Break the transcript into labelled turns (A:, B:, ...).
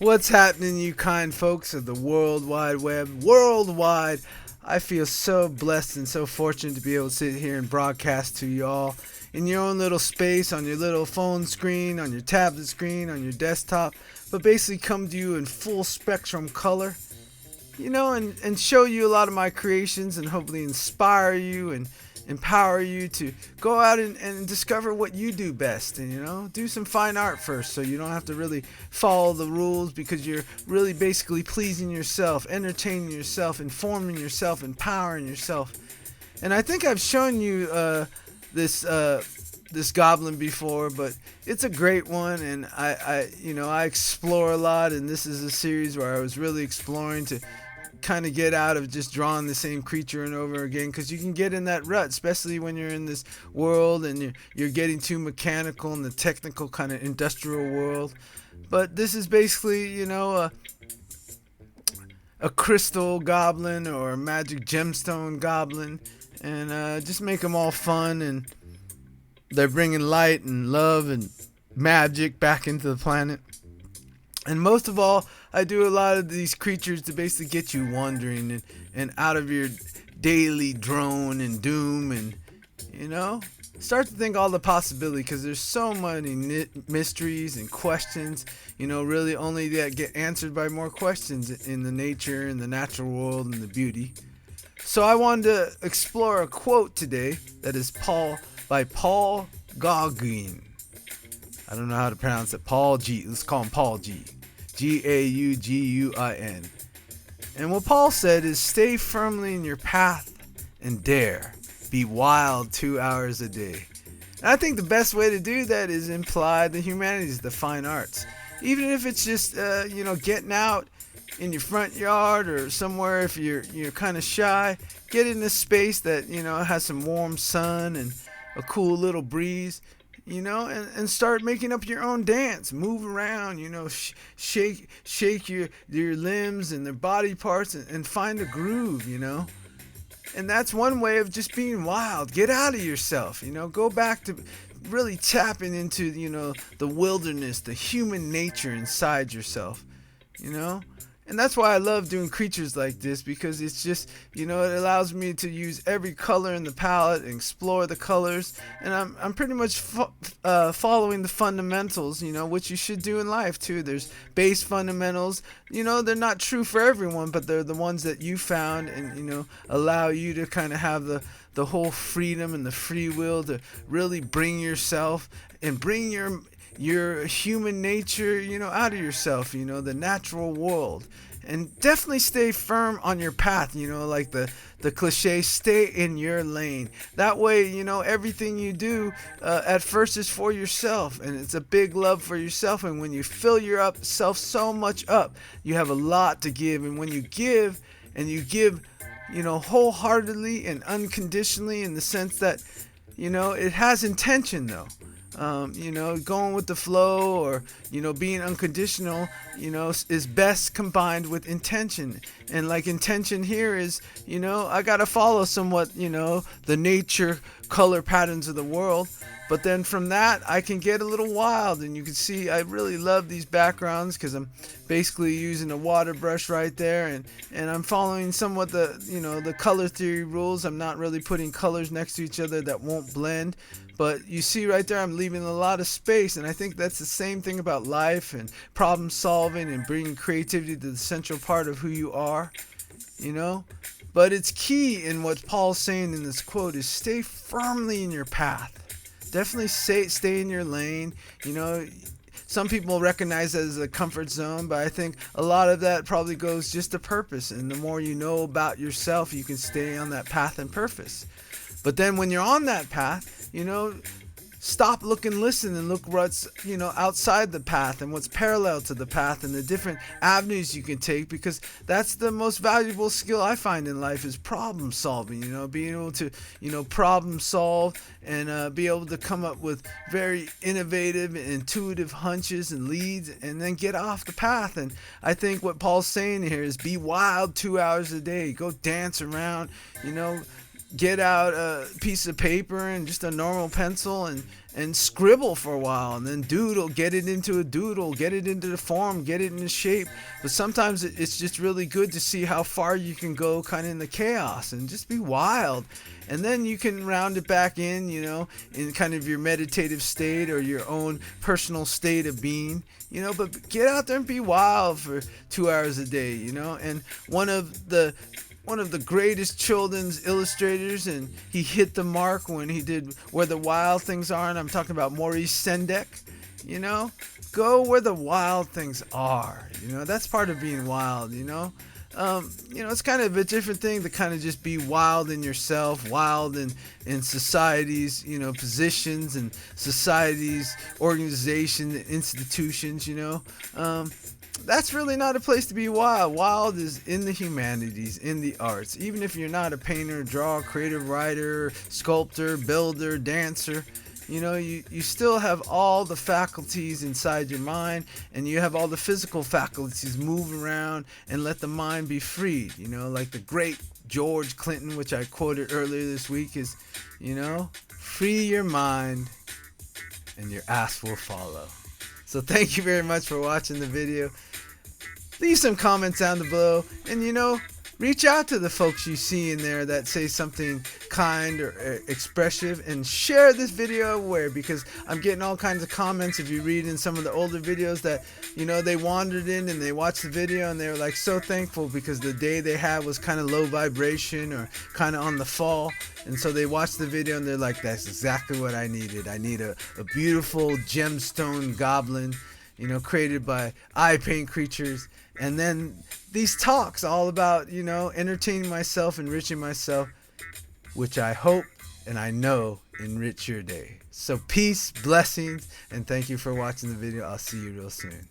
A: What's happening, you kind folks of the World Wide Web? Worldwide! I feel so blessed and so fortunate to be able to sit here and broadcast to y'all in your own little space, on your little phone screen, on your tablet screen, on your desktop, but basically come to you in full spectrum color, and show you a lot of my creations and hopefully inspire you and empower you to go out and discover what you do best, and do some fine art first, so you don't have to really follow the rules, because you're really basically pleasing yourself, entertaining yourself, informing yourself, empowering yourself. And I think I've shown you this goblin before, but it's a great one, and I explore a lot, and this is a series where I was really exploring to kind of get out of just drawing the same creature and over again, because you can get in that rut, especially when you're in this world and you're getting too mechanical in the technical kind of industrial world. But this is basically a crystal goblin or a magic gemstone goblin, and just make them all fun, and they're bringing light and love and magic back into the planet. And most of all, I do a lot of these creatures to basically get you wandering and out of your daily drone and doom, and start to think all the possibility, because there's so many mysteries and questions, really only that get answered by more questions in the nature and the natural world and the beauty. So I wanted to explore a quote today that is by Paul Gauguin. I don't know how to pronounce it. Paul G. Let's call him Paul G. Gauguin. And what Paul said is, stay firmly in your path and dare. Be wild 2 hours a day. And I think the best way to do that is imply the humanities, the fine arts. Even if it's just, getting out in your front yard or somewhere, if you're kind of shy, get in a space that, has some warm sun and a cool little breeze, and start making up your own dance. Move around, shake your limbs and their body parts, and find a groove, And that's one way of just being wild. Get out of yourself, go back to really tapping into, the wilderness, the human nature inside yourself, And that's why I love doing creatures like this, because it's just, it allows me to use every color in the palette and explore the colors. And I'm pretty much following the fundamentals, which you should do in life too. There's base fundamentals, they're not true for everyone, but they're the ones that you found, and, allow you to kind of have the whole freedom and the free will to really bring yourself and bring your human nature, out of yourself, the natural world. And definitely stay firm on your path, like the cliche, stay in your lane. That way, everything you do at first is for yourself, and it's a big love for yourself. And when you fill yourself so much up, you have a lot to give. And when you give, and you give, wholeheartedly and unconditionally, in the sense that, it has intention though. Going with the flow, or, being unconditional, is best combined with intention. And like intention here is, I gotta follow somewhat, the nature color patterns of the world. But then from that, I can get a little wild, and you can see I really love these backgrounds, because I'm basically using a water brush right there, and I'm following somewhat the color theory rules. I'm not really putting colors next to each other that won't blend. But you see right there, I'm leaving a lot of space, and I think that's the same thing about life and problem solving and bringing creativity to the central part of who you are, But it's key in what Paul's saying in this quote is stay firmly in your path. Definitely stay in your lane. Some people recognize that as a comfort zone, but I think a lot of that probably goes just to purpose. And the more you know about yourself, you can stay on that path and purpose. But then when you're on that path, stop, look, and listen, and look what's, outside the path and what's parallel to the path and the different avenues you can take, because that's the most valuable skill I find in life is problem solving, being able to, problem solve and be able to come up with very innovative and intuitive hunches and leads, and then get off the path. And I think what Paul's saying here is be wild 2 hours a day, go dance around, get out a piece of paper and just a normal pencil and scribble for a while, and then doodle, get it into a doodle, get it into the form, get it into shape. But sometimes it's just really good to see how far you can go kind of in the chaos and just be wild. And then you can round it back in, you know, in kind of your meditative state or your own personal state of being, you know. But get out there and be wild for 2 hours a day, you know. And one of the greatest children's illustrators, and he hit the mark when he did Where the Wild Things Are, and I'm talking about Maurice Sendak. You know, go where the wild things are. You know, that's part of being wild. You know, it's kind of a different thing to kind of just be wild in yourself, wild in society's, you know, positions and society's organization, institutions. You know. That's really not a place to be wild. Wild is in the humanities, in the arts. Even if you're not a painter, drawer, creative writer, sculptor, builder, dancer, you know, you still have all the faculties inside your mind, and you have all the physical faculties move around and let the mind be freed. You know, like the great George Clinton, which I quoted earlier this week, is, you know, free your mind and your ass will follow. So thank you very much for watching the video. Leave some comments down below, and you know, reach out to the folks you see in there that say something kind or expressive, and share this video everywhere, because I'm getting all kinds of comments. If you read in some of the older videos that, you know, they wandered in and they watched the video and they were like so thankful because the day they had was kind of low vibration or kind of on the fall, and so they watched the video and they're like, that's exactly what I needed. I need a beautiful gemstone goblin, you know, created by Ipaintcreatures. And then these talks all about, you know, entertaining myself, enriching myself, which I hope and I know enrich your day. So peace, blessings, and thank you for watching the video. I'll see you real soon.